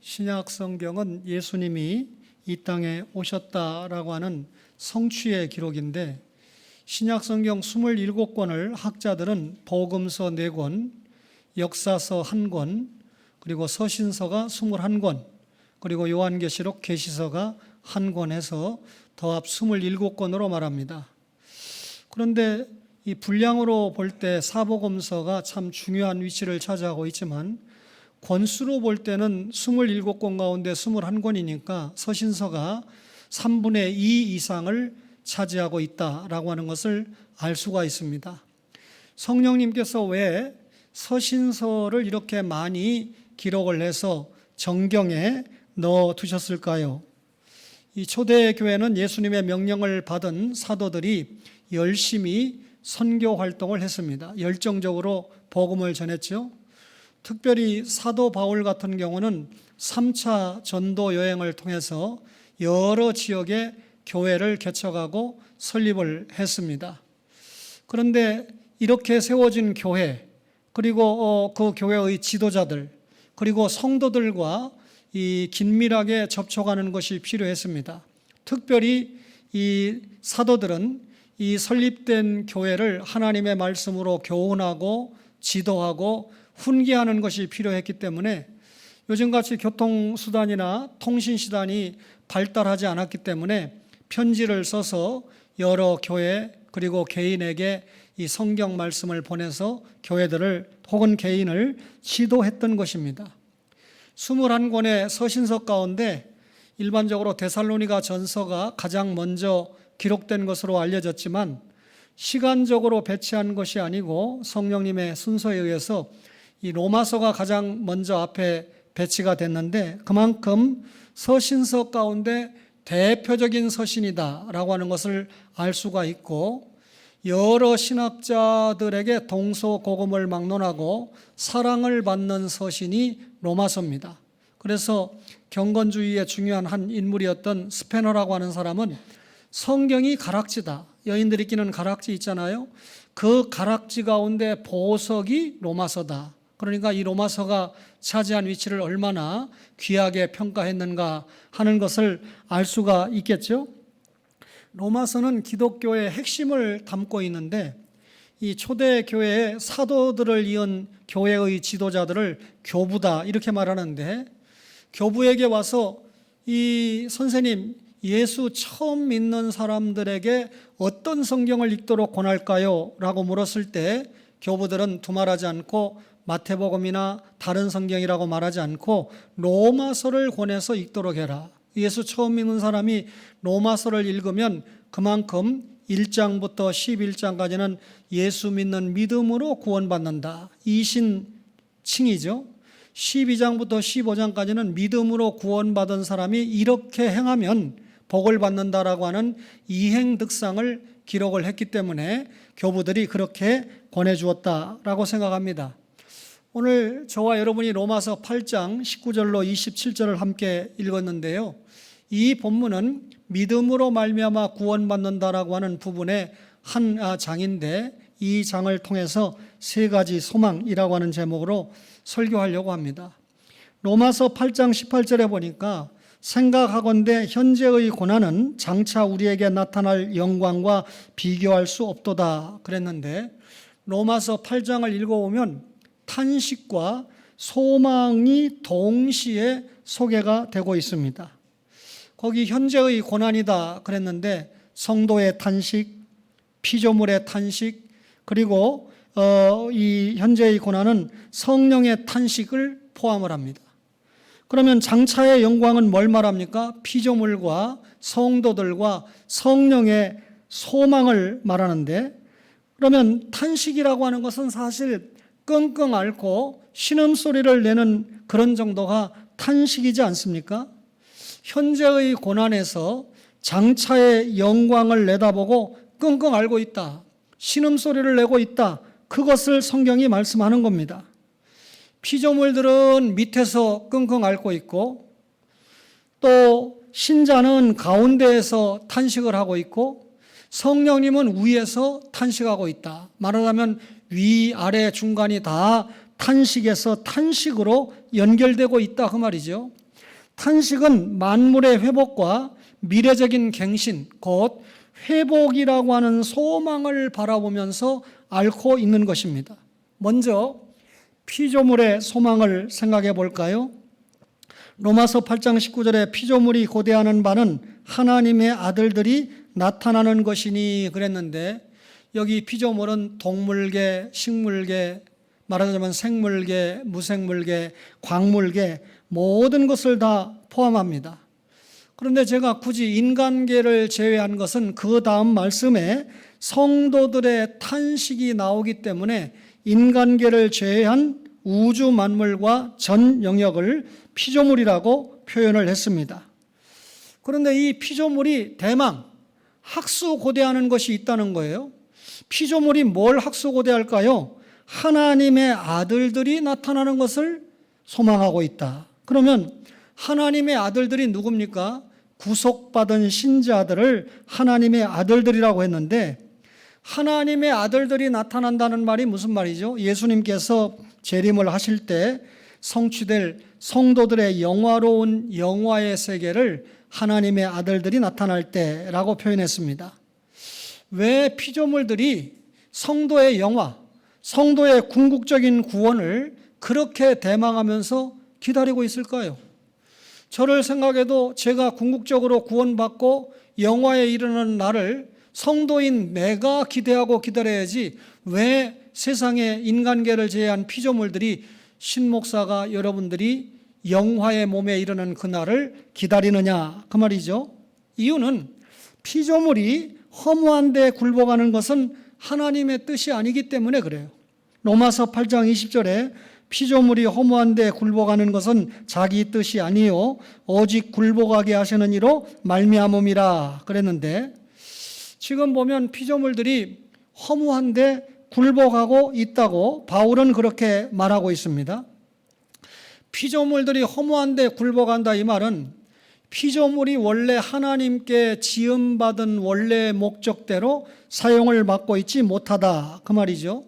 신약 성경은 예수님이 이 땅에 오셨다라고 하는 성취의 기록인데, 신약 성경 27권을 학자들은 복음서 4권, 역사서 1권, 그리고 서신서가 21권, 그리고 요한계시록 계시서가 1권 해서 더합 27권으로 말합니다. 그런데 이 분량으로 볼 때 사복음서가 참 중요한 위치를 차지하고 있지만, 권수로 볼 때는 27권 가운데 21권이니까 서신서가 3분의 2 이상을 차지하고 있다라고 하는 것을 알 수가 있습니다. 성령님께서 왜 서신서를 이렇게 많이 기록을 해서 정경에 넣어 두셨을까요? 이 초대 교회는 예수님의 명령을 받은 사도들이 열심히 선교 활동을 했습니다. 열정적으로 복음을 전했죠. 특별히 사도 바울 같은 경우는 3차 전도 여행을 통해서 여러 지역에 교회를 개척하고 설립을 했습니다. 그런데 이렇게 세워진 교회, 그리고 그 교회의 지도자들, 그리고 성도들과 이 긴밀하게 접촉하는 것이 필요했습니다. 특별히 이 사도들은 이 설립된 교회를 하나님의 말씀으로 교훈하고 지도하고 훈계하는 것이 필요했기 때문에, 요즘같이 교통수단이나 통신수단이 발달하지 않았기 때문에 편지를 써서 여러 교회 그리고 개인에게 이 성경 말씀을 보내서 교회들을 혹은 개인을 지도했던 것입니다. 21권의 서신서 가운데 일반적으로 데살로니가 전서가 가장 먼저 기록된 것으로 알려졌지만, 시간적으로 배치한 것이 아니고 성령님의 순서에 의해서 이 로마서가 가장 먼저 앞에 배치가 됐는데, 그만큼 서신서 가운데 대표적인 서신이다라고 하는 것을 알 수가 있고, 여러 신학자들에게 동서고금을 막론하고 사랑을 받는 서신이 로마서입니다. 그래서 경건주의의 중요한 한 인물이었던 스페너라고 하는 사람은 성경이 가락지다, 여인들이 끼는 가락지 있잖아요. 그 가락지 가운데 보석이 로마서다. 그러니까 이 로마서가 차지한 위치를 얼마나 귀하게 평가했는가 하는 것을 알 수가 있겠죠. 로마서는 기독교의 핵심을 담고 있는데, 이 초대교회의 사도들을 이은 교회의 지도자들을 교부다 이렇게 말하는데, 교부에게 와서 이 선생님, 예수 처음 믿는 사람들에게 어떤 성경을 읽도록 권할까요? 라고 물었을 때 교부들은 두말하지 않고 마태복음이나 다른 성경이라고 말하지 않고 로마서를 권해서 읽도록 해라. 예수 처음 믿는 사람이 로마서를 읽으면 그만큼 1장부터 11장까지는 예수 믿는 믿음으로 구원받는다, 이신칭이죠. 12장부터 15장까지는 믿음으로 구원받은 사람이 이렇게 행하면 복을 받는다라고 하는 이행득상을 기록을 했기 때문에 교부들이 그렇게 권해주었다라고 생각합니다. 오늘 저와 여러분이 로마서 8장 19절로 27절을 함께 읽었는데요. 이 본문은 믿음으로 말미암아 구원받는다라고 하는 부분의 한 장인데, 이 장을 통해서 3가지 소망이라고 하는 제목으로 설교하려고 합니다. 로마서 8장 18절에 보니까, 생각하건대 현재의 고난은 장차 우리에게 나타날 영광과 비교할 수 없도다 그랬는데, 로마서 8장을 읽어보면 탄식과 소망이 동시에 소개가 되고 있습니다. 거기 현재의 고난이다 그랬는데, 성도의 탄식, 피조물의 탄식, 그리고 이 현재의 고난은 성령의 탄식을 포함을 합니다. 그러면 장차의 영광은 뭘 말합니까? 피조물과 성도들과 성령의 소망을 말하는데, 그러면 탄식이라고 하는 것은 사실 끙끙 앓고 신음소리를 내는 그런 정도가 탄식이지 않습니까? 현재의 고난에서 장차의 영광을 내다보고 끙끙 앓고 있다, 신음소리를 내고 있다, 그것을 성경이 말씀하는 겁니다. 피조물들은 밑에서 끙끙 앓고 있고, 또 신자는 가운데에서 탄식을 하고 있고, 성령님은 위에서 탄식하고 있다. 말하자면 위, 아래, 중간이 다 탄식에서 탄식으로 연결되고 있다 그 말이죠. 탄식은 만물의 회복과 미래적인 갱신, 곧 회복이라고 하는 소망을 바라보면서 앓고 있는 것입니다. 먼저 피조물의 소망을 생각해 볼까요? 로마서 8장 19절에 피조물이 고대하는 바는 하나님의 아들들이 나타나는 것이니 그랬는데, 여기 피조물은 동물계, 식물계, 말하자면 생물계, 무생물계, 광물계 모든 것을 다 포함합니다. 그런데 제가 굳이 인간계를 제외한 것은 그 다음 말씀에 성도들의 탄식이 나오기 때문에 인간계를 제외한 우주 만물과 전 영역을 피조물이라고 표현을 했습니다. 그런데 이 피조물이 대망 학수고대하는 것이 있다는 거예요. 피조물이 뭘 학수고대할까요? 하나님의 아들들이 나타나는 것을 소망하고 있다. 그러면 하나님의 아들들이 누굽니까? 구속받은 신자들을 하나님의 아들들이라고 했는데, 하나님의 아들들이 나타난다는 말이 무슨 말이죠? 예수님께서 재림을 하실 때 성취될 성도들의 영화로운 영화의 세계를 하나님의 아들들이 나타날 때라고 표현했습니다. 왜 피조물들이 성도의 영화, 성도의 궁극적인 구원을 그렇게 대망하면서 기다리고 있을까요? 저를 생각해도 제가 궁극적으로 구원받고 영화에 이르는 날을 성도인 내가 기대하고 기다려야지, 왜 세상의 인간계를 제외한 피조물들이, 신목사가 여러분들이 영화의 몸에 이르는 그날을 기다리느냐 그 말이죠. 이유는 피조물이 허무한 데 굴복하는 것은 하나님의 뜻이 아니기 때문에 그래요. 로마서 8장 20절에 피조물이 허무한 데 굴복하는 것은 자기 뜻이 아니요 오직 굴복하게 하시는 이로 말미암음이라 그랬는데, 지금 보면 피조물들이 허무한 데 굴복하고 있다고 바울은 그렇게 말하고 있습니다. 피조물들이 허무한 데 굴복한다, 이 말은 피조물이 원래 하나님께 지음받은 원래의 목적대로 사용을 받고 있지 못하다 그 말이죠.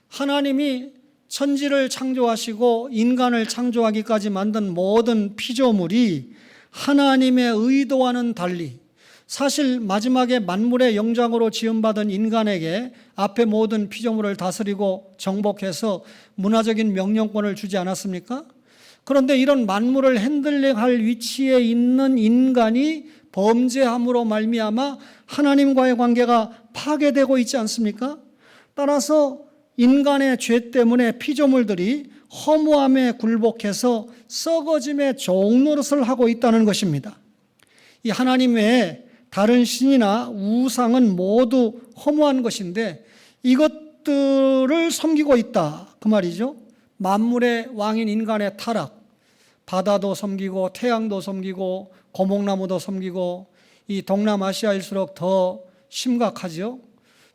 하나님이 천지를 창조하시고 인간을 창조하기까지 만든 모든 피조물이 하나님의 의도와는 달리, 사실 마지막에 만물의 영장으로 지음받은 인간에게 앞에 모든 피조물을 다스리고 정복해서 문화적인 명령권을 주지 않았습니까? 그런데 이런 만물을 핸들링할 위치에 있는 인간이 범죄함으로 말미암아 하나님과의 관계가 파괴되고 있지 않습니까? 따라서 인간의 죄 때문에 피조물들이 허무함에 굴복해서 썩어짐의 종노릇을 하고 있다는 것입니다. 이 하나님 외에 다른 신이나 우상은 모두 허무한 것인데 이것들을 섬기고 있다 그 말이죠. 만물의 왕인 인간의 타락, 바다도 섬기고 태양도 섬기고 고목나무도 섬기고, 이 동남아시아일수록 더 심각하죠.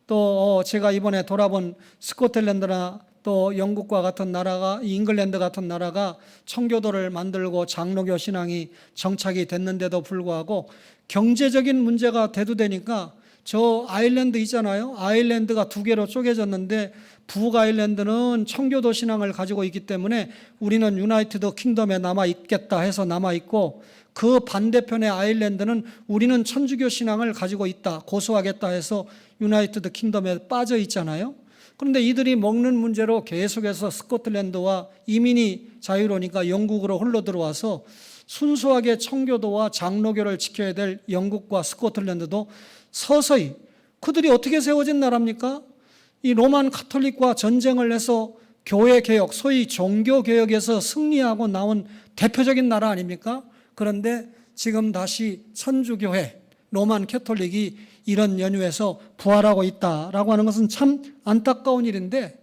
또 제가 이번에 돌아본 스코틀랜드나 또 영국과 같은 나라가, 잉글랜드 같은 나라가 청교도를 만들고 장로교 신앙이 정착이 됐는데도 불구하고 경제적인 문제가 대두되니까, 저 아일랜드 있잖아요. 아일랜드가 두 개로 쪼개졌는데 북아일랜드는 청교도 신앙을 가지고 있기 때문에 우리는 유나이티드 킹덤에 남아있겠다 해서 남아있고, 그 반대편의 아일랜드는 우리는 천주교 신앙을 가지고 있다, 고수하겠다 해서 유나이티드 킹덤에 빠져 있잖아요. 그런데 이들이 먹는 문제로 계속해서 스코틀랜드와 이민이 자유로우니까 영국으로 흘러 들어와서 순수하게 청교도와 장로교를 지켜야 될 영국과 스코틀랜드도 서서히, 그들이 어떻게 세워진 나라입니까? 이 로만 카톨릭과 전쟁을 해서 교회 개혁, 소위 종교 개혁에서 승리하고 나온 대표적인 나라 아닙니까? 그런데 지금 다시 천주교회, 로만 캐톨릭이 이런 연유에서 부활하고 있다라고 하는 것은 참 안타까운 일인데,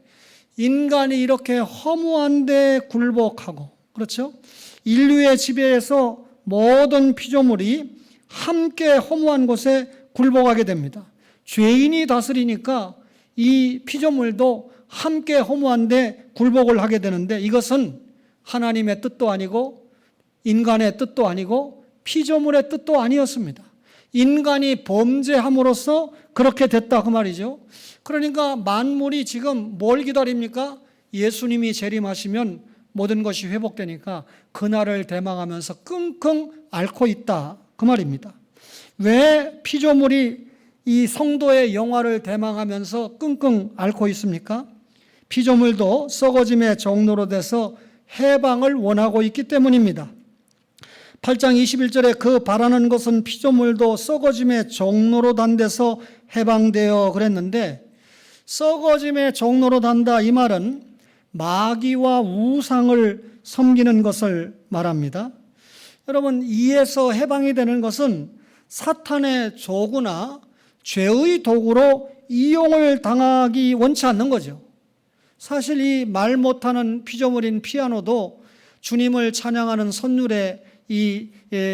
인간이 이렇게 허무한 데 굴복하고, 그렇죠? 인류의 지배에서 모든 피조물이 함께 허무한 곳에 굴복하게 됩니다. 죄인이 다스리니까 이 피조물도 함께 허무한데 굴복을 하게 되는데, 이것은 하나님의 뜻도 아니고 인간의 뜻도 아니고 피조물의 뜻도 아니었습니다. 인간이 범죄함으로써 그렇게 됐다 그 말이죠. 그러니까 만물이 지금 뭘 기다립니까? 예수님이 재림하시면 모든 것이 회복되니까 그날을 대망하면서 끙끙 앓고 있다, 그 말입니다. 왜 피조물이 이 성도의 영화를 대망하면서 끙끙 앓고 있습니까? 피조물도 썩어짐의 종로로 돼서 해방을 원하고 있기 때문입니다. 8장 21절에 그 바라는 것은 피조물도 썩어짐의 종로로 단데서 해방되어 그랬는데, 썩어짐의 종로로 단다, 이 말은 마귀와 우상을 섬기는 것을 말합니다. 여러분, 이에서 해방이 되는 것은 사탄의 조구나 죄의 도구로 이용을 당하기 원치 않는 거죠. 사실 이 말 못하는 피조물인 피아노도 주님을 찬양하는 선율에 이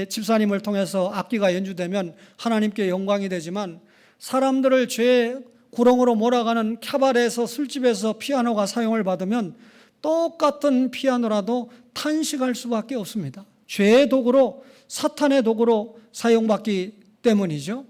집사님을 통해서 악기가 연주되면 하나님께 영광이 되지만, 사람들을 죄의 구렁으로 몰아가는 캬바레에서 술집에서 피아노가 사용을 받으면 똑같은 피아노라도 탄식할 수밖에 없습니다. 죄의 도구로, 사탄의 도구로 사용받기 때문이죠.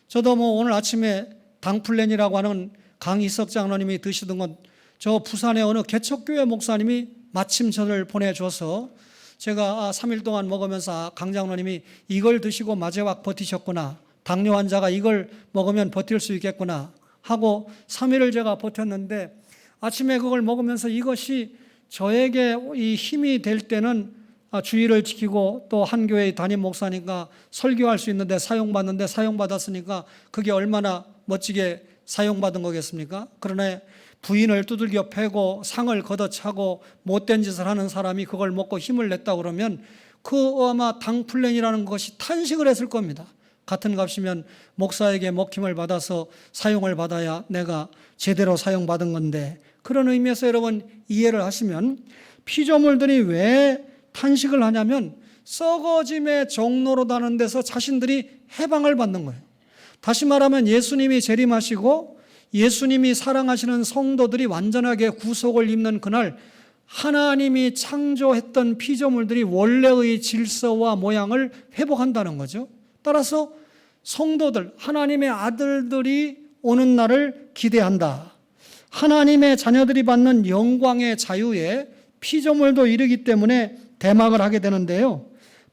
저도 오늘 아침에 당플랜이라고 하는 강희석 장로님이 드시던 건 저 부산의 어느 개척교회 목사님이 마침 저를 보내줘서 제가 3일 동안 먹으면서 강 장로님이 이걸 드시고 마지막 버티셨구나, 당뇨 환자가 이걸 먹으면 버틸 수 있겠구나 하고 3일을 제가 버텼는데, 아침에 그걸 먹으면서 이것이 저에게 이 힘이 될 때는 주의를 지키고 또 한 교회의 담임 목사니까 설교할 수 있는데 사용받는데, 사용받았으니까 그게 얼마나 멋지게 사용받은 거겠습니까? 그러나 부인을 두들겨 패고 상을 걷어차고 못된 짓을 하는 사람이 그걸 먹고 힘을 냈다 그러면 아마 당플랜이라는 것이 탄식을 했을 겁니다. 같은 값이면 목사에게 먹힘을 받아서 사용을 받아야 내가 제대로 사용받은 건데, 그런 의미에서 여러분 이해를 하시면, 피조물들이 왜 탄식을 하냐면 썩어짐의 종로로 다는 데서 자신들이 해방을 받는 거예요. 다시 말하면 예수님이 재림하시고 예수님이 사랑하시는 성도들이 완전하게 구속을 입는 그날, 하나님이 창조했던 피조물들이 원래의 질서와 모양을 회복한다는 거죠. 따라서 성도들, 하나님의 아들들이 오는 날을 기대한다. 하나님의 자녀들이 받는 영광의 자유에 피조물도 이르기 때문에 대막을 하게 되는데요.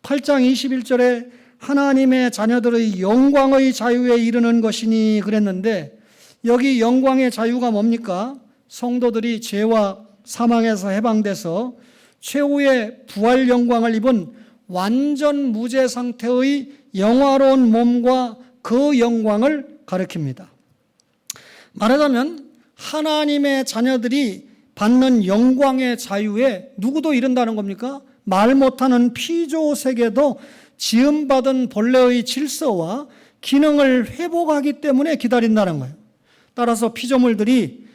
8장 21절에 하나님의 자녀들의 영광의 자유에 이르는 것이니 그랬는데, 여기 영광의 자유가 뭡니까? 성도들이 죄와 사망에서 해방돼서 최후의 부활 영광을 입은 완전 무죄 상태의 영화로운 몸과 그 영광을 가리킵니다. 말하자면 하나님의 자녀들이 받는 영광의 자유에 누구도 이른다는 겁니까? 말 못하는 피조 세계도 지음받은 본래의 질서와 기능을 회복하기 때문에 기다린다는 거예요. 따라서 피조물들이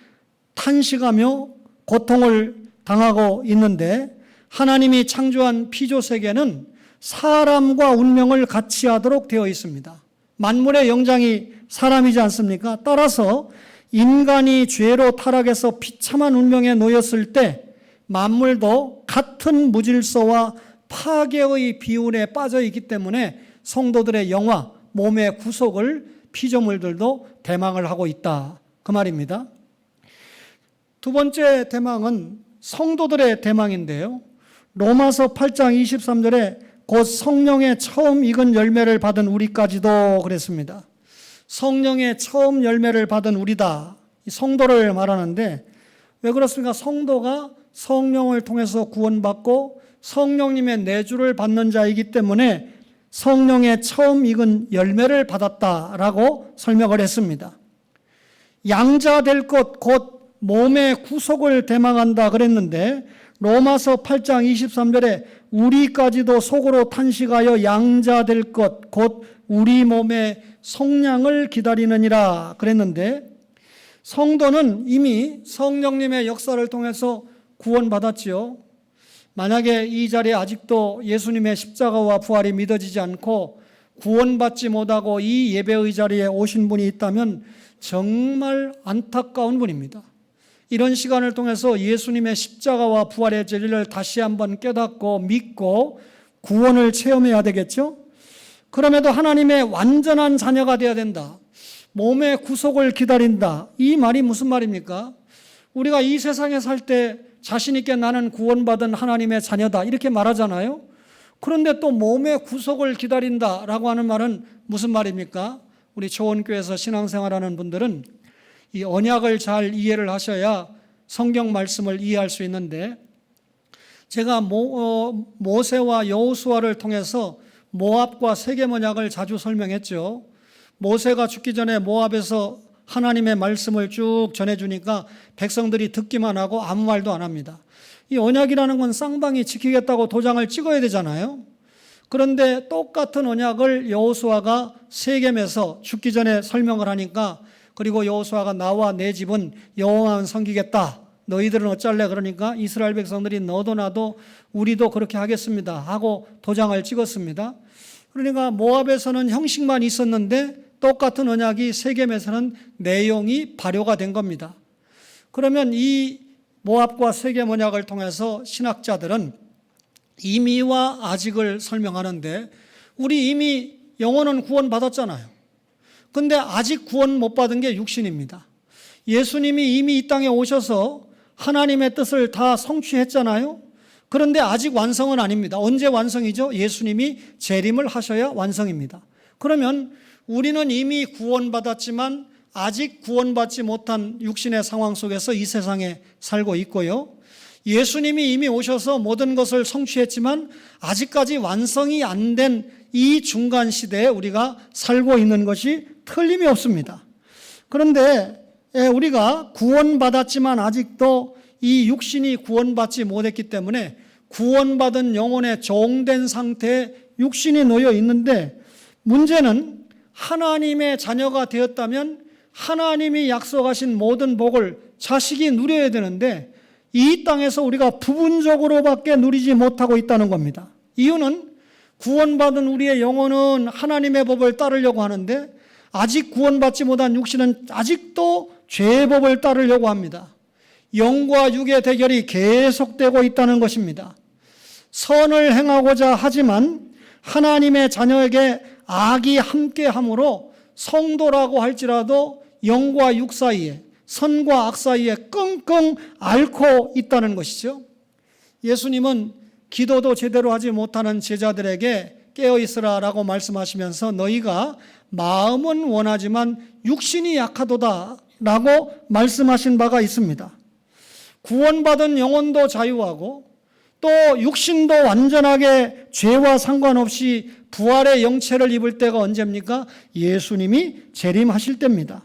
탄식하며 고통을 당하고 있는데, 하나님이 창조한 피조 세계는 사람과 운명을 같이 하도록 되어 있습니다. 만물의 영장이 사람이지 않습니까? 따라서 인간이 죄로 타락해서 비참한 운명에 놓였을 때 만물도 같은 무질서와 파괴의 비운에 빠져 있기 때문에 성도들의 영화, 몸의 구속을 피조물들도 대망을 하고 있다, 그 말입니다. 두 번째 대망은 성도들의 대망인데요. 로마서 8장 23절에 곧 성령의 처음 익은 열매를 받은 우리까지도 그랬습니다. 성령의 처음 열매를 받은 우리다, 성도를 말하는데, 왜 그렇습니까? 성도가 성령을 통해서 구원받고 성령님의 내주를 받는 자이기 때문에 성령의 처음 익은 열매를 받았다라고 설명을 했습니다. 양자 될 것, 곧 몸의 구속을 대망한다 그랬는데, 로마서 8장 23절에 우리까지도 속으로 탄식하여 양자 될 것, 곧 우리 몸의 속량을 기다리느니라 그랬는데, 성도는 이미 성령님의 역사를 통해서 구원받았지요. 만약에 이 자리에 아직도 예수님의 십자가와 부활이 믿어지지 않고 구원받지 못하고 이 예배의 자리에 오신 분이 있다면 정말 안타까운 분입니다. 이런 시간을 통해서 예수님의 십자가와 부활의 진리를 다시 한번 깨닫고 믿고 구원을 체험해야 되겠죠? 그럼에도 하나님의 완전한 자녀가 되어야 된다. 몸의 구속을 기다린다. 이 말이 무슨 말입니까? 우리가 이 세상에 살 때 자신 있게 나는 구원받은 하나님의 자녀다 이렇게 말하잖아요. 그런데 또 몸의 구속을 기다린다라고 하는 말은 무슨 말입니까? 우리 초원교회에서 신앙생활하는 분들은 이 언약을 잘 이해를 하셔야 성경 말씀을 이해할 수 있는데, 제가 모세와 여호수아를 통해서 모압과 세겜 언약을 자주 설명했죠. 모세가 죽기 전에 모압에서 하나님의 말씀을 쭉 전해주니까 백성들이 듣기만 하고 아무 말도 안 합니다. 이 언약이라는 건 쌍방이 지키겠다고 도장을 찍어야 되잖아요. 그런데 똑같은 언약을 여호수아가 세겜에서 죽기 전에 설명을 하니까, 그리고 여호수아가 나와 내 집은 여호와만 섬기겠다, 너희들은 어쩔래? 그러니까 이스라엘 백성들이 너도 나도 우리도 그렇게 하겠습니다 하고 도장을 찍었습니다. 그러니까 모압에서는 형식만 있었는데 똑같은 언약이 세겜에서는 내용이 발효가 된 겁니다. 그러면 이 모압과 세겜 언약을 통해서 신학자들은 이미와 아직을 설명하는데, 우리 이미 영혼은 구원받았잖아요. 근데 아직 구원 못 받은 게 육신입니다. 예수님이 이미 이 땅에 오셔서 하나님의 뜻을 다 성취했잖아요. 그런데 아직 완성은 아닙니다. 언제 완성이죠? 예수님이 재림을 하셔야 완성입니다. 그러면 우리는 이미 구원받았지만 아직 구원받지 못한 육신의 상황 속에서 이 세상에 살고 있고요. 예수님이 이미 오셔서 모든 것을 성취했지만 아직까지 완성이 안 된 이 중간 시대에 우리가 살고 있는 것이 틀림이 없습니다. 그런데 우리가 구원받았지만 아직도 이 육신이 구원받지 못했기 때문에 구원받은 영혼의 종된 상태에 육신이 놓여 있는데, 문제는 하나님의 자녀가 되었다면 하나님이 약속하신 모든 복을 자식이 누려야 되는데, 이 땅에서 우리가 부분적으로밖에 누리지 못하고 있다는 겁니다. 이유는 구원받은 우리의 영혼은 하나님의 법을 따르려고 하는데, 아직 구원받지 못한 육신은 아직도 죄의 법을 따르려고 합니다. 영과 육의 대결이 계속되고 있다는 것입니다. 선을 행하고자 하지만 하나님의 자녀에게 악이 함께함으로 성도라고 할지라도 영과 육 사이에, 선과 악 사이에 끙끙 앓고 있다는 것이죠. 예수님은 기도도 제대로 하지 못하는 제자들에게 깨어있으라라고 말씀하시면서 너희가 마음은 원하지만 육신이 약하도다 라고 말씀하신 바가 있습니다. 구원받은 영혼도 자유하고 또 육신도 완전하게 죄와 상관없이 부활의 영체를 입을 때가 언제입니까? 예수님이 재림하실 때입니다.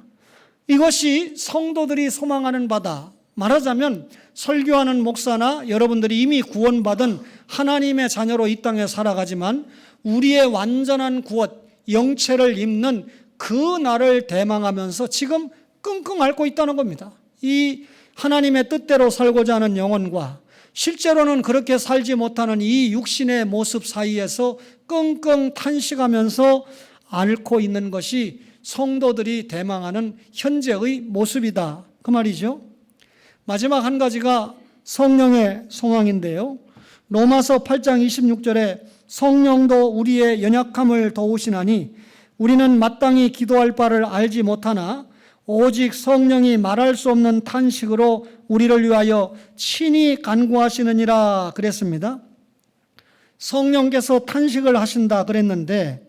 이것이 성도들이 소망하는 바다. 말하자면 설교하는 목사나 여러분들이 이미 구원받은 하나님의 자녀로 이 땅에 살아가지만 우리의 완전한 구원, 영체를 입는 그 날을 대망하면서 지금 끙끙 앓고 있다는 겁니다. 이 하나님의 뜻대로 살고자 하는 영혼과 실제로는 그렇게 살지 못하는 이 육신의 모습 사이에서 끙끙 탄식하면서 앓고 있는 것이 성도들이 대망하는 현재의 모습이다, 그 말이죠. 마지막 한 가지가 성령의 소망인데요. 로마서 8장 26절에 성령도 우리의 연약함을 도우시나니 우리는 마땅히 기도할 바를 알지 못하나 오직 성령이 말할 수 없는 탄식으로 우리를 위하여 친히 간구하시느니라 그랬습니다. 성령께서 탄식을 하신다 그랬는데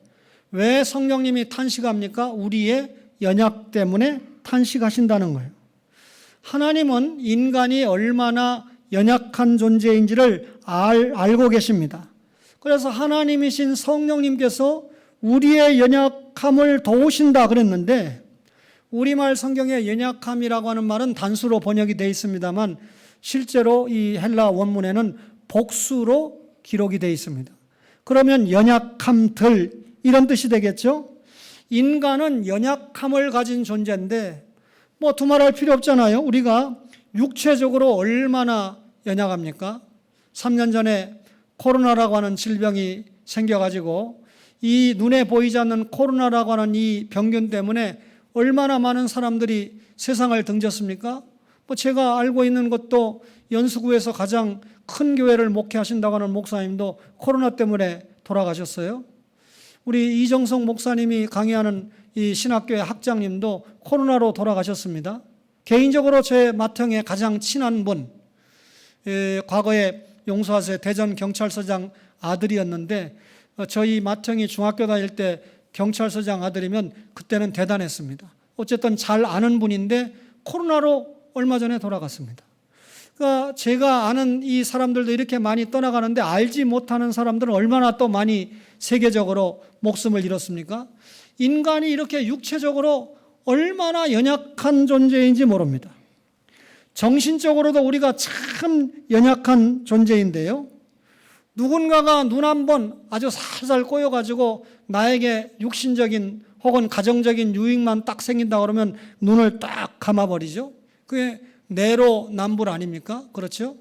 왜 성령님이 탄식합니까? 우리의 연약 때문에 탄식하신다는 거예요. 하나님은 인간이 얼마나 연약한 존재인지를 알고 계십니다. 그래서 하나님이신 성령님께서 우리의 연약함을 도우신다 그랬는데, 우리말 성경에 연약함이라고 하는 말은 단수로 번역이 되어 있습니다만 실제로 이 헬라 원문에는 복수로 기록이 되어 있습니다. 그러면 연약함들 이런 뜻이 되겠죠? 인간은 연약함을 가진 존재인데 뭐 두말할 필요 없잖아요. 우리가 육체적으로 얼마나 연약합니까? 3년 전에 코로나라고 하는 질병이 생겨가지고 이 눈에 보이지 않는 코로나라고 하는 이 병균 때문에 얼마나 많은 사람들이 세상을 등졌습니까? 뭐 제가 알고 있는 것도 연수구에서 가장 큰 교회를 목회하신다고 하는 목사님도 코로나 때문에 돌아가셨어요. 우리 이정성 목사님이 강의하는 이 신학교의 학장님도 코로나로 돌아가셨습니다. 개인적으로 제 맏형의 가장 친한 분, 과거에 용서하세요 대전경찰서장 아들이었는데 저희 맏형이 중학교 다닐 때 경찰서장 아들이면 그때는 대단했습니다. 어쨌든 잘 아는 분인데 코로나로 얼마 전에 돌아갔습니다. 그러니까 제가 아는 이 사람들도 이렇게 많이 떠나가는데 알지 못하는 사람들은 얼마나 또 많이 세계적으로 목숨을 잃었습니까? 인간이 이렇게 육체적으로 얼마나 연약한 존재인지 모릅니다. 정신적으로도 우리가 참 연약한 존재인데요. 누군가가 눈 한 번 아주 살살 꼬여가지고 나에게 육신적인 혹은 가정적인 유익만 딱 생긴다 그러면 눈을 딱 감아버리죠. 그게 내로남불 아닙니까? 그렇죠?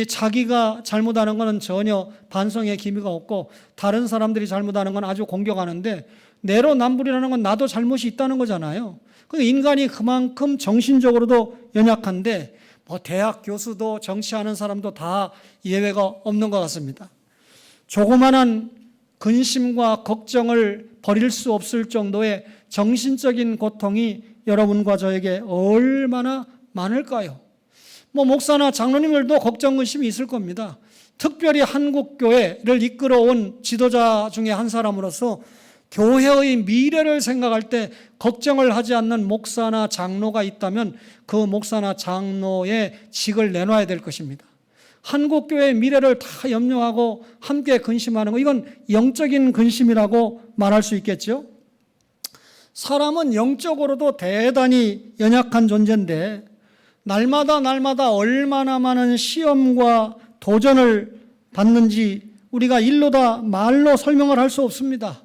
자기가 잘못하는 것은 전혀 반성의 기미가 없고 다른 사람들이 잘못하는 건 아주 공격하는데 내로남불이라는 건 나도 잘못이 있다는 거잖아요. 인간이 그만큼 정신적으로도 연약한데 뭐 대학 교수도 정치하는 사람도 다 예외가 없는 것 같습니다. 조그마한 근심과 걱정을 버릴 수 없을 정도의 정신적인 고통이 여러분과 저에게 얼마나 많을까요? 뭐 목사나 장로님들도 걱정, 근심이 있을 겁니다. 특별히 한국교회를 이끌어온 지도자 중에 한 사람으로서 교회의 미래를 생각할 때 걱정을 하지 않는 목사나 장로가 있다면 그 목사나 장로의 직을 내놔야 될 것입니다. 한국교회의 미래를 다 염려하고 함께 근심하는 거, 이건 영적인 근심이라고 말할 수 있겠죠. 사람은 영적으로도 대단히 연약한 존재인데 날마다 얼마나 많은 시험과 도전을 받는지 우리가 일로 다 말로 설명을 할 수 없습니다.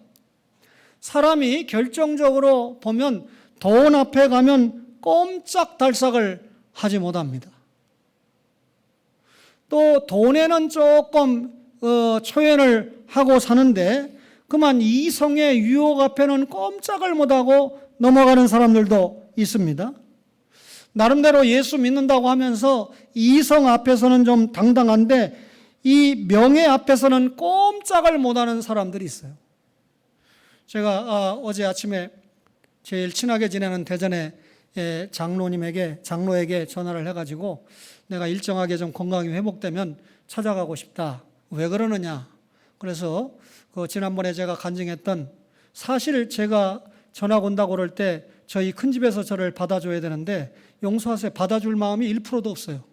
사람이 결정적으로 보면 돈 앞에 가면 꼼짝달싹을 하지 못합니다. 또 돈에는 조금 초연을 하고 사는데 그만 이성의 유혹 앞에는 꼼짝을 못하고 넘어가는 사람들도 있습니다. 나름대로 예수 믿는다고 하면서 이성 앞에서는 좀 당당한데 이 명예 앞에서는 꼼짝을 못하는 사람들이 있어요. 제가 어제 아침에 제일 친하게 지내는 대전의 장로에게 전화를 해가지고 내가 일정하게 좀 건강이 회복되면 찾아가고 싶다. 왜 그러느냐? 그래서 지난번에 제가 간증했던 사실 제가 전학 온다고 그럴 때 저희 큰 집에서 저를 받아줘야 되는데 용서하세요. 받아줄 마음이 1%도 없어요.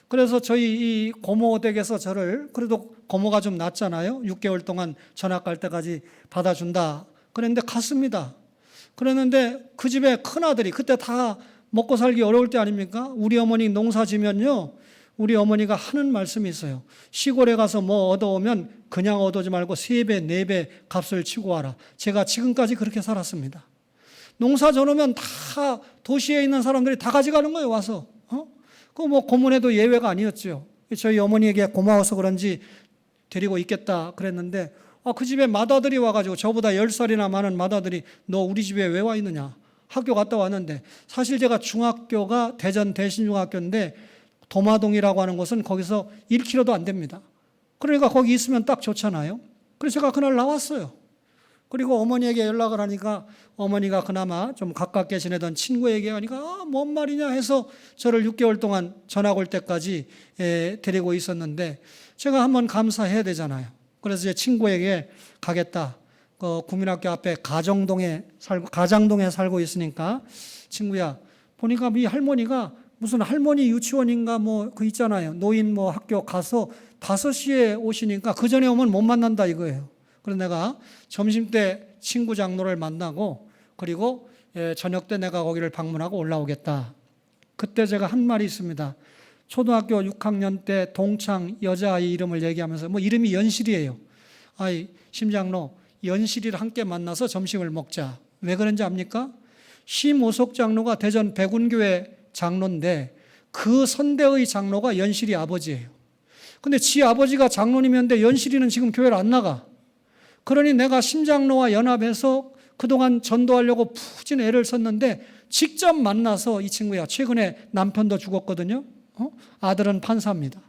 그래서 저희 이 고모 댁에서 저를 그래도 고모가 좀 낫잖아요. 6개월 동안 전학 갈 때까지 받아준다. 그랬는데 갔습니다. 그랬는데 그 집에 큰아들이 그때 다 먹고 살기 어려울 때 아닙니까? 우리 어머니 농사 지면요. 우리 어머니가 하는 말씀이 있어요. 시골에 가서 뭐 얻어오면 그냥 얻어오지 말고 3배, 4배 값을 치고 와라. 제가 지금까지 그렇게 살았습니다. 농사 져놓으면 다 도시에 있는 사람들이 다 가져가는 거예요. 와서. 그 뭐 고문에도 예외가 아니었죠. 저희 어머니에게 고마워서 그런지 데리고 있겠다 그랬는데 그 집에 맏아들이 와가지고 저보다 10살이나 많은 맏아들이 너 우리 집에 왜 와 있느냐. 학교 갔다 왔는데 사실 제가 중학교가 대전 대신중학교인데 도마동이라고 하는 곳은 거기서 1km도 안 됩니다. 그러니까 거기 있으면 딱 좋잖아요. 그래서 제가 그날 나왔어요. 그리고 어머니에게 연락을 하니까 어머니가 그나마 좀 가깝게 지내던 친구에게 하니까 뭔 말이냐 해서 저를 6개월 동안 전학 올 때까지 데리고 있었는데 제가 한번 감사해야 되잖아요. 그래서 제 친구에게 가겠다. 국민학교 앞에 가장동에 살고 있으니까 친구야 보니까 이 할머니가 무슨 할머니 유치원인가 뭐 그 있잖아요. 노인 뭐 학교 가서 5시에 오시니까 그 전에 오면 못 만난다 이거예요. 그래서 내가 점심때 친구 장로를 만나고 그리고 저녁 때 내가 거기를 방문하고 올라오겠다. 그때 제가 한 말이 있습니다. 초등학교 6학년 때 동창 여자아이 이름을 얘기하면서 뭐 이름이 연실이에요. 아이 심장로 연실이를 함께 만나서 점심을 먹자. 왜 그런지 압니까? 심오석 장로가 대전 백운교회 장로인데 그 선대의 장로가 연실이 아버지예요. 근데 지 아버지가 장로님이었는데 연실이는 지금 교회를 안 나가. 그러니 내가 심장로와 연합해서 그동안 전도하려고 푸진 애를 썼는데 직접 만나서 이 친구야 최근에 남편도 죽었거든요. 아들은 판사입니다.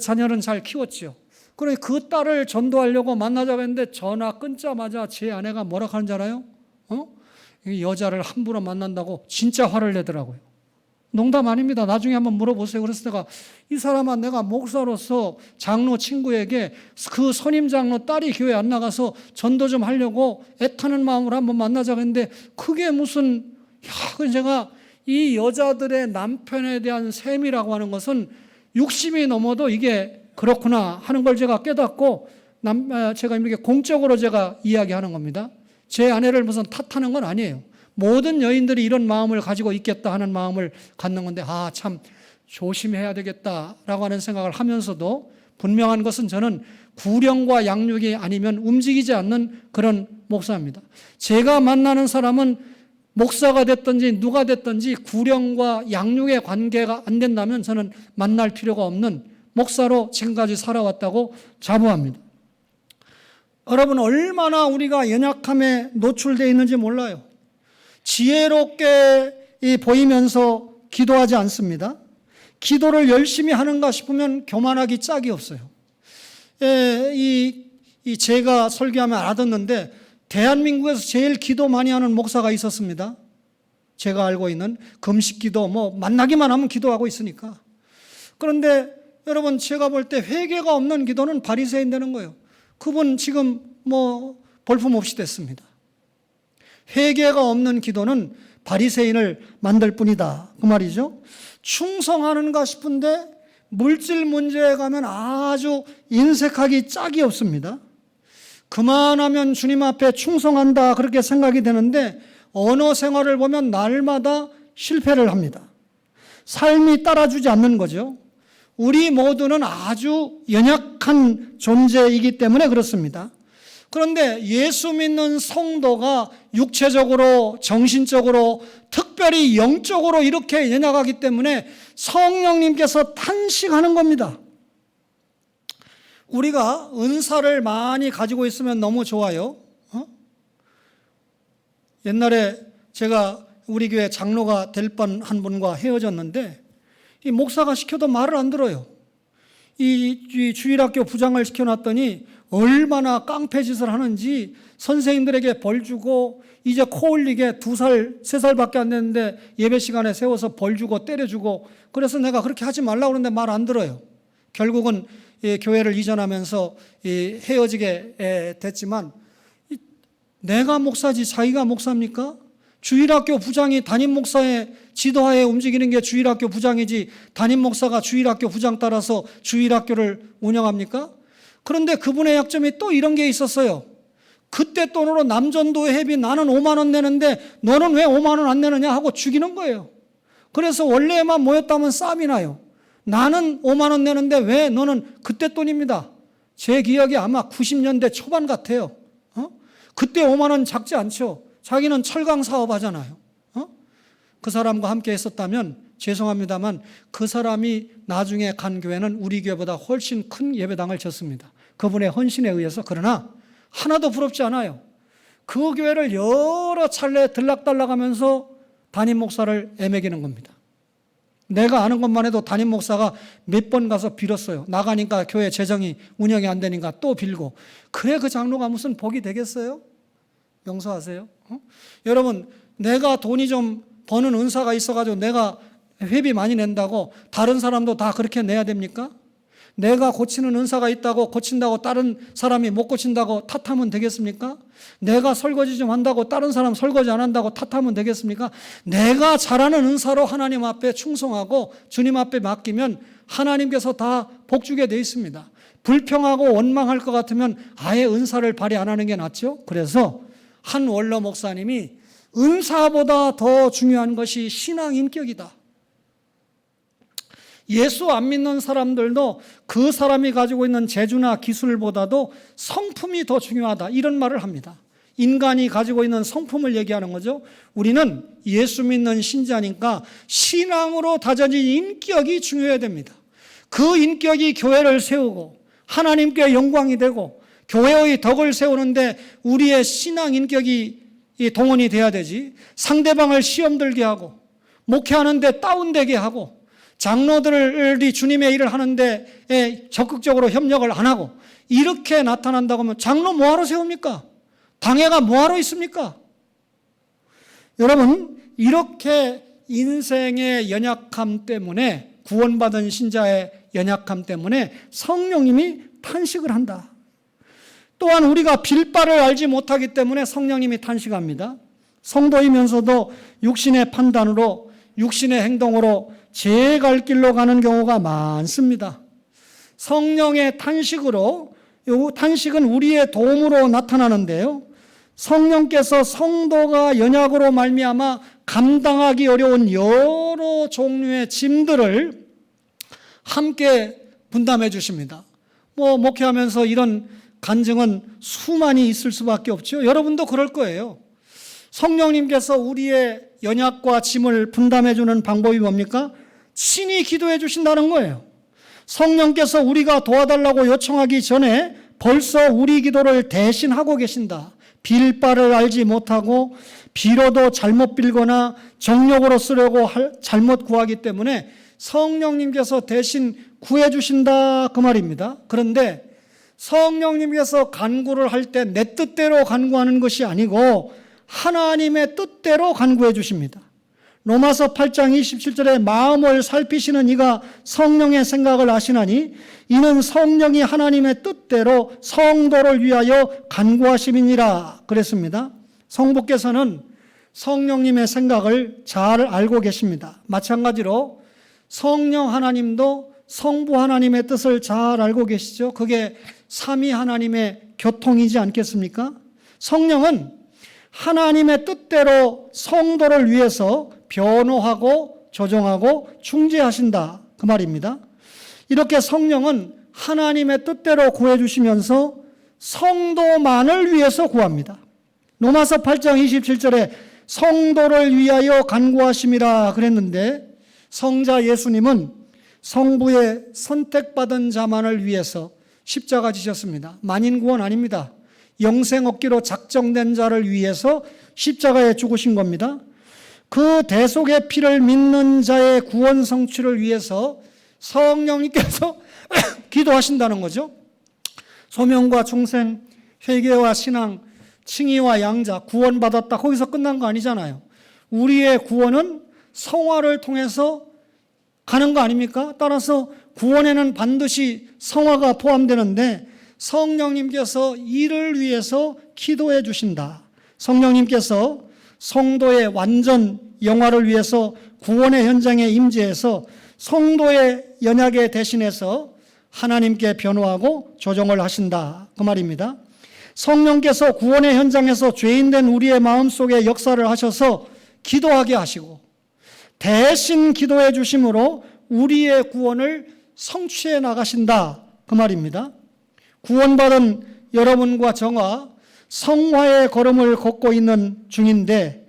자녀는 잘 키웠죠. 그러니 그 딸을 전도하려고 만나자고 했는데 전화 끊자마자 제 아내가 뭐라 하는 줄 알아요? 이 여자를 함부로 만난다고 진짜 화를 내더라고요. 농담 아닙니다. 나중에 한번 물어보세요. 그래서 내가 내가 목사로서 장로 친구에게 그 선임 장로 딸이 교회 안 나가서 전도 좀 하려고 애타는 마음으로 한번 만나자고 했는데 그게 무슨 제가 이 여자들의 남편에 대한 셈이라고 하는 것은 60이 넘어도 이게 그렇구나 하는 걸 제가 깨닫고 제가 이렇게 공적으로 제가 이야기하는 겁니다. 제 아내를 무슨 탓하는 건 아니에요. 모든 여인들이 이런 마음을 가지고 있겠다 하는 마음을 갖는 건데 참 조심해야 되겠다라고 하는 생각을 하면서도 분명한 것은 저는 구령과 양육이 아니면 움직이지 않는 그런 목사입니다. 제가 만나는 사람은 목사가 됐든지 누가 됐든지 구령과 양육의 관계가 안 된다면 저는 만날 필요가 없는 목사로 지금까지 살아왔다고 자부합니다. 여러분, 얼마나 우리가 연약함에 노출되어 있는지 몰라요. 지혜롭게 보이면서 기도하지 않습니다. 기도를 열심히 하는가 싶으면 교만하기 짝이 없어요. 제가 설교하면 알아듣는데 대한민국에서 제일 기도 많이 하는 목사가 있었습니다. 제가 알고 있는 금식기도 만나기만 하면 기도하고 있으니까. 그런데 여러분, 제가 볼 때 회개가 없는 기도는 바리새인 되는 거예요. 그분 지금 볼품없이 됐습니다. 회개가 없는 기도는 바리새인을 만들 뿐이다, 그 말이죠. 충성하는가 싶은데 물질 문제에 가면 아주 인색하기 짝이 없습니다. 그만하면 주님 앞에 충성한다 그렇게 생각이 되는데 언어 생활을 보면 날마다 실패를 합니다. 삶이 따라주지 않는 거죠. 우리 모두는 아주 연약한 존재이기 때문에 그렇습니다. 그런데 예수 믿는 성도가 육체적으로, 정신적으로, 특별히 영적으로 이렇게 연약하기 때문에 성령님께서 탄식하는 겁니다. 우리가 은사를 많이 가지고 있으면 너무 좋아요. 옛날에 제가 우리 교회 장로가 될 뻔한 분과 헤어졌는데 이 목사가 시켜도 말을 안 들어요. 이 주일학교 부장을 시켜놨더니 얼마나 깡패짓을 하는지 선생님들에게 벌 주고 이제 코 올리게 2살, 3살밖에 안 됐는데 예배 시간에 세워서 벌 주고 때려주고 그래서 내가 그렇게 하지 말라고 그러는데 말 안 들어요. 결국은 교회를 이전하면서 헤어지게 됐지만 내가 목사지 자기가 목사입니까? 주일학교 부장이 담임 목사의 지도하에 움직이는 게 주일학교 부장이지 담임 목사가 주일학교 부장 따라서 주일학교를 운영합니까? 그런데 그분의 약점이 또 이런 게 있었어요. 그때 돈으로 남전도회 회비 나는 5만 원 내는데 너는 왜 5만 원 안 내느냐 하고 죽이는 거예요. 그래서 원래만 모였다면 싸움이 나요. 나는 5만 원 내는데 왜 너는 그때 돈입니다. 제 기억이 아마 90년대 초반 같아요. 그때 5만 원 작지 않죠. 자기는 철강 사업 하잖아요. 그 사람과 함께 했었다면 죄송합니다만 그 사람이 나중에 간 교회는 우리 교회보다 훨씬 큰 예배당을 졌습니다. 그분의 헌신에 의해서. 그러나 하나도 부럽지 않아요. 그 교회를 여러 차례 들락달락하면서 담임 목사를 애매기는 겁니다. 내가 아는 것만 해도 담임 목사가 몇 번 가서 빌었어요. 나가니까 교회 재정이 운영이 안 되니까 또 빌고. 그래 그 장로가 무슨 복이 되겠어요? 용서하세요. 여러분, 내가 돈이 좀 버는 은사가 있어가지고 내가 회비 많이 낸다고 다른 사람도 다 그렇게 내야 됩니까? 내가 고치는 은사가 있다고 고친다고 다른 사람이 못 고친다고 탓하면 되겠습니까? 내가 설거지 좀 한다고 다른 사람 설거지 안 한다고 탓하면 되겠습니까? 내가 잘하는 은사로 하나님 앞에 충성하고 주님 앞에 맡기면 하나님께서 다 복주게 돼 있습니다. 불평하고 원망할 것 같으면 아예 은사를 발휘 안 하는 게 낫죠. 그래서 한 원로 목사님이 은사보다 더 중요한 것이 신앙 인격이다. 예수 안 믿는 사람들도 그 사람이 가지고 있는 재주나 기술보다도 성품이 더 중요하다, 이런 말을 합니다. 인간이 가지고 있는 성품을 얘기하는 거죠. 우리는 예수 믿는 신자니까 신앙으로 다져진 인격이 중요해야 됩니다. 그 인격이 교회를 세우고 하나님께 영광이 되고 교회의 덕을 세우는데 우리의 신앙 인격이 동원이 돼야 되지. 상대방을 시험 들게 하고 목회하는데 다운되게 하고 장로들이 주님의 일을 하는데 적극적으로 협력을 안 하고 이렇게 나타난다고 하면 장로 뭐하러 세웁니까? 당회가 뭐하러 있습니까? 여러분, 이렇게 인생의 연약함 때문에, 구원받은 신자의 연약함 때문에 성령님이 탄식을 한다. 또한 우리가 빌 바를 알지 못하기 때문에 성령님이 탄식합니다. 성도이면서도 육신의 판단으로, 육신의 행동으로 제 갈 길로 가는 경우가 많습니다. 성령의 탄식으로, 이 탄식은 우리의 도움으로 나타나는데요, 성령께서 성도가 연약으로 말미암아 감당하기 어려운 여러 종류의 짐들을 함께 분담해 주십니다. 목회하면서 이런 간증은 수많이 있을 수밖에 없죠. 여러분도 그럴 거예요. 성령님께서 우리의 연약과 짐을 분담해 주는 방법이 뭡니까? 친히 기도해 주신다는 거예요. 성령께서 우리가 도와달라고 요청하기 전에 벌써 우리 기도를 대신 하고 계신다. 빌 바를 알지 못하고 빌어도 잘못 빌거나 정욕으로 쓰려고 잘못 구하기 때문에 성령님께서 대신 구해 주신다, 그 말입니다. 그런데 성령님께서 간구를 할 때 내 뜻대로 간구하는 것이 아니고 하나님의 뜻대로 간구해 주십니다. 로마서 8장 27절에 마음을 살피시는 이가 성령의 생각을 아시나니 이는 성령이 하나님의 뜻대로 성도를 위하여 간구하심이니라 그랬습니다. 성부께서는 성령님의 생각을 잘 알고 계십니다. 마찬가지로 성령 하나님도 성부 하나님의 뜻을 잘 알고 계시죠. 그게 삼위 하나님의 교통이지 않겠습니까? 성령은 하나님의 뜻대로 성도를 위해서 변호하고 조정하고 중재하신다, 그 말입니다. 이렇게 성령은 하나님의 뜻대로 구해주시면서 성도만을 위해서 구합니다. 로마서 8장 27절에 성도를 위하여 간구하심이라 그랬는데, 성자 예수님은 성부의 선택받은 자만을 위해서 십자가 지셨습니다. 만인 구원 아닙니다. 영생 얻기로 작정된 자를 위해서 십자가에 죽으신 겁니다. 그 대속의 피를 믿는 자의 구원 성취를 위해서 성령님께서 기도하신다는 거죠. 소명과 중생, 회개와 신앙, 칭의와 양자, 구원받았다, 거기서 끝난 거 아니잖아요. 우리의 구원은 성화를 통해서 가는 거 아닙니까? 따라서 구원에는 반드시 성화가 포함되는데 성령님께서 이를 위해서 기도해 주신다. 성령님께서 성도의 완전 영화를 위해서 구원의 현장에 임재해서 성도의 연약에 대신해서 하나님께 변호하고 조정을 하신다, 그 말입니다. 성령께서 구원의 현장에서 죄인된 우리의 마음속에 역사를 하셔서 기도하게 하시고 대신 기도해 주심으로 우리의 구원을 성취해 나가신다, 그 말입니다. 구원받은 여러분과 저가 성화의 걸음을 걷고 있는 중인데,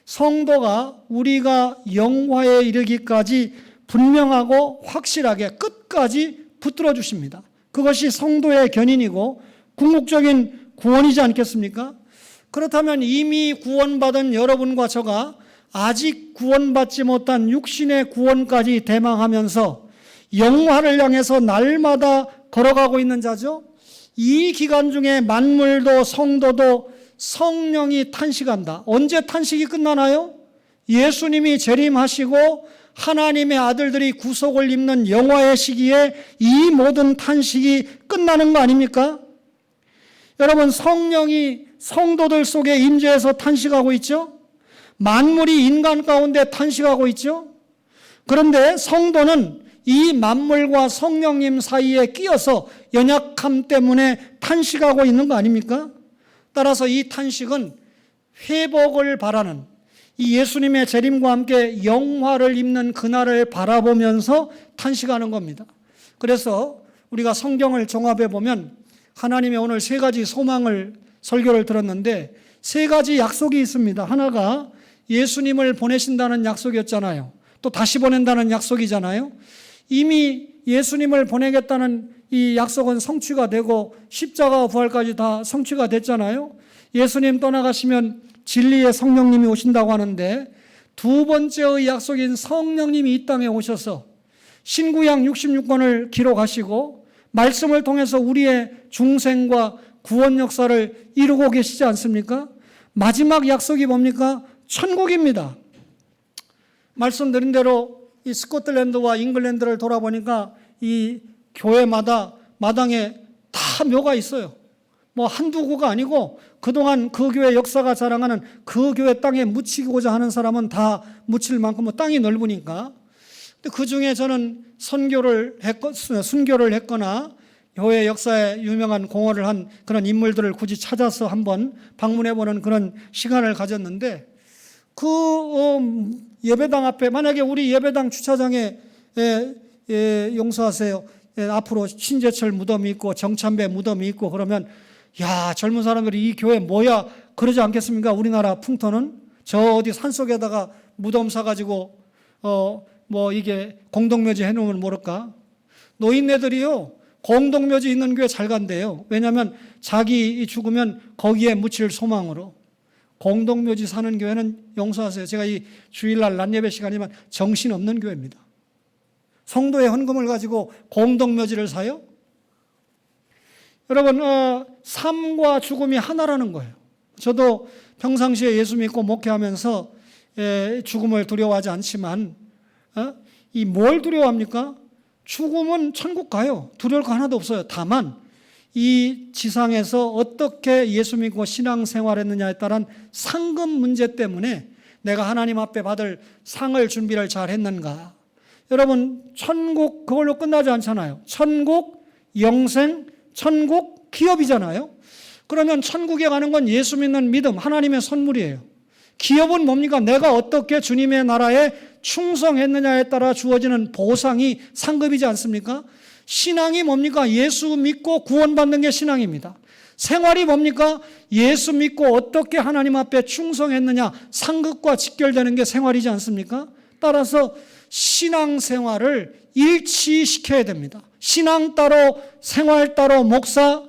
성도가 우리가 영화에 이르기까지 분명하고 확실하게 끝까지 붙들어 주십니다. 그것이 성도의 견인이고 궁극적인 구원이지 않겠습니까? 그렇다면 이미 구원받은 여러분과 저가 아직 구원받지 못한 육신의 구원까지 대망하면서 영화를 향해서 날마다 걸어가고 있는 자죠. 이 기간 중에 만물도 성도도 성령이 탄식한다. 언제 탄식이 끝나나요? 예수님이 재림하시고 하나님의 아들들이 구속을 입는 영화의 시기에 이 모든 탄식이 끝나는 거 아닙니까? 여러분, 성령이 성도들 속에 임재해서 탄식하고 있죠? 만물이 인간 가운데 탄식하고 있죠? 그런데 성도는 이 만물과 성령님 사이에 끼어서 연약함 때문에 탄식하고 있는 거 아닙니까? 따라서 이 탄식은 회복을 바라는, 이 예수님의 재림과 함께 영화를 입는 그날을 바라보면서 탄식하는 겁니다. 그래서 우리가 성경을 종합해 보면 하나님의 오늘 세 가지 소망을 설교를 들었는데 세 가지 약속이 있습니다. 하나가 예수님을 보내신다는 약속이었잖아요. 또 다시 보낸다는 약속이잖아요. 이미 예수님을 보내겠다는 이 약속은 성취가 되고 십자가 부활까지 다 성취가 됐잖아요. 예수님 떠나가시면 진리의 성령님이 오신다고 하는데, 두 번째의 약속인 성령님이 이 땅에 오셔서 신구약 66권을 기록하시고 말씀을 통해서 우리의 중생과 구원 역사를 이루고 계시지 않습니까? 마지막 약속이 뭡니까? 천국입니다. 말씀드린 대로 이 스코틀랜드와 잉글랜드를 돌아보니까 이 교회마다 마당에 다 묘가 있어요. 뭐 한두 구가 아니고 그동안 그 교회 역사가 자랑하는 그 교회 땅에 묻히고자 하는 사람은 다 묻힐 만큼 뭐 땅이 넓으니까. 근데 그 중에 저는 순교를 했거나 교회 역사에 유명한 공헌을 한 그런 인물들을 굳이 찾아서 한번 방문해보는 그런 시간을 가졌는데, 그 예배당 앞에, 만약에 우리 예배당 주차장에 용서하세요, 앞으로 신재철 무덤이 있고 정참배 무덤이 있고 그러면 야, 젊은 사람들이 이 교회 뭐야 그러지 않겠습니까? 우리나라 풍토는 저 어디 산속에다가 무덤 사가지고 뭐 이게 공동묘지 해놓으면 모를까? 노인네들이요, 공동묘지 있는 교회 잘 간대요. 왜냐하면 자기 죽으면 거기에 묻힐 소망으로. 공동묘지 사는 교회는 용서하세요, 제가 이 주일날 낮예배 시간이면 정신없는 교회입니다. 성도의 헌금을 가지고 공동묘지를 사요? 여러분, 삶과 죽음이 하나라는 거예요. 저도 평상시에 예수 믿고 목회하면서 죽음을 두려워하지 않지만 이 뭘 두려워합니까? 죽음은 천국 가요. 두려울 거 하나도 없어요. 다만 이 지상에서 어떻게 예수 믿고 신앙생활했느냐에 따른 상급 문제 때문에 내가 하나님 앞에 받을 상을 준비를 잘 했는가. 여러분, 천국 그걸로 끝나지 않잖아요. 천국, 영생, 천국, 기업이잖아요. 그러면 천국에 가는 건 예수 믿는 믿음, 하나님의 선물이에요. 기업은 뭡니까? 내가 어떻게 주님의 나라에 충성했느냐에 따라 주어지는 보상이 상급이지 않습니까? 신앙이 뭡니까? 예수 믿고 구원받는 게 신앙입니다. 생활이 뭡니까? 예수 믿고 어떻게 하나님 앞에 충성했느냐, 상급과 직결되는 게 생활이지 않습니까? 따라서 신앙생활을 일치시켜야 됩니다. 신앙 따로, 생활 따로, 목사,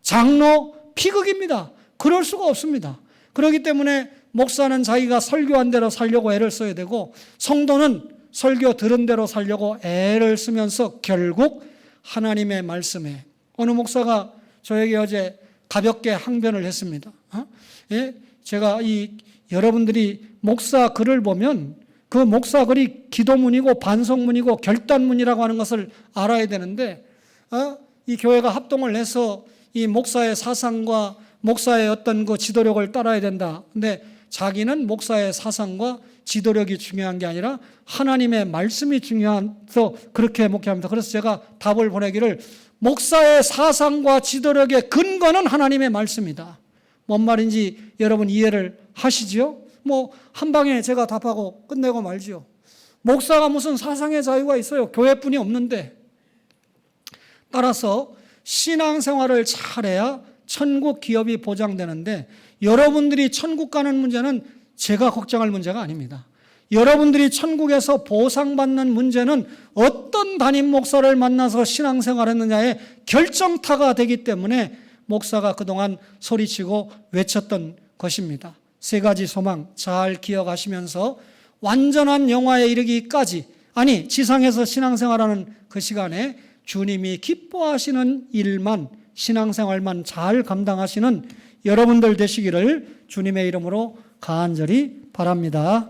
장로, 피극입니다. 그럴 수가 없습니다. 그렇기 때문에 목사는 자기가 설교한 대로 살려고 애를 써야 되고, 성도는 설교 들은 대로 살려고 애를 쓰면서 결국 하나님의 말씀에, 어느 목사가 저에게 어제 가볍게 항변을 했습니다. 제가 여러분들이 목사 글을 보면 그 목사 글이 기도문이고 반성문이고 결단문이라고 하는 것을 알아야 되는데, 이 교회가 합동을 해서 이 목사의 사상과 목사의 어떤 그 지도력을 따라야 된다. 근데 자기는 목사의 사상과 지도력이 중요한 게 아니라 하나님의 말씀이 중요해서 그렇게 목회합니다. 그래서 제가 답을 보내기를, 목사의 사상과 지도력의 근거는 하나님의 말씀이다. 뭔 말인지 여러분 이해를 하시지요? 뭐 한 방에 제가 답하고 끝내고 말지요. 목사가 무슨 사상의 자유가 있어요? 교회뿐이 없는데. 따라서 신앙생활을 잘해야 천국 기업이 보장되는데, 여러분들이 천국 가는 문제는 제가 걱정할 문제가 아닙니다. 여러분들이 천국에서 보상받는 문제는 어떤 담임 목사를 만나서 신앙생활했느냐의 결정타가 되기 때문에 목사가 그동안 소리치고 외쳤던 것입니다. 세 가지 소망 잘 기억하시면서 완전한 영화에 이르기까지, 아니 지상에서 신앙생활하는 그 시간에 주님이 기뻐하시는 일만, 신앙생활만 잘 감당하시는 여러분들 되시기를 주님의 이름으로 간절히 바랍니다.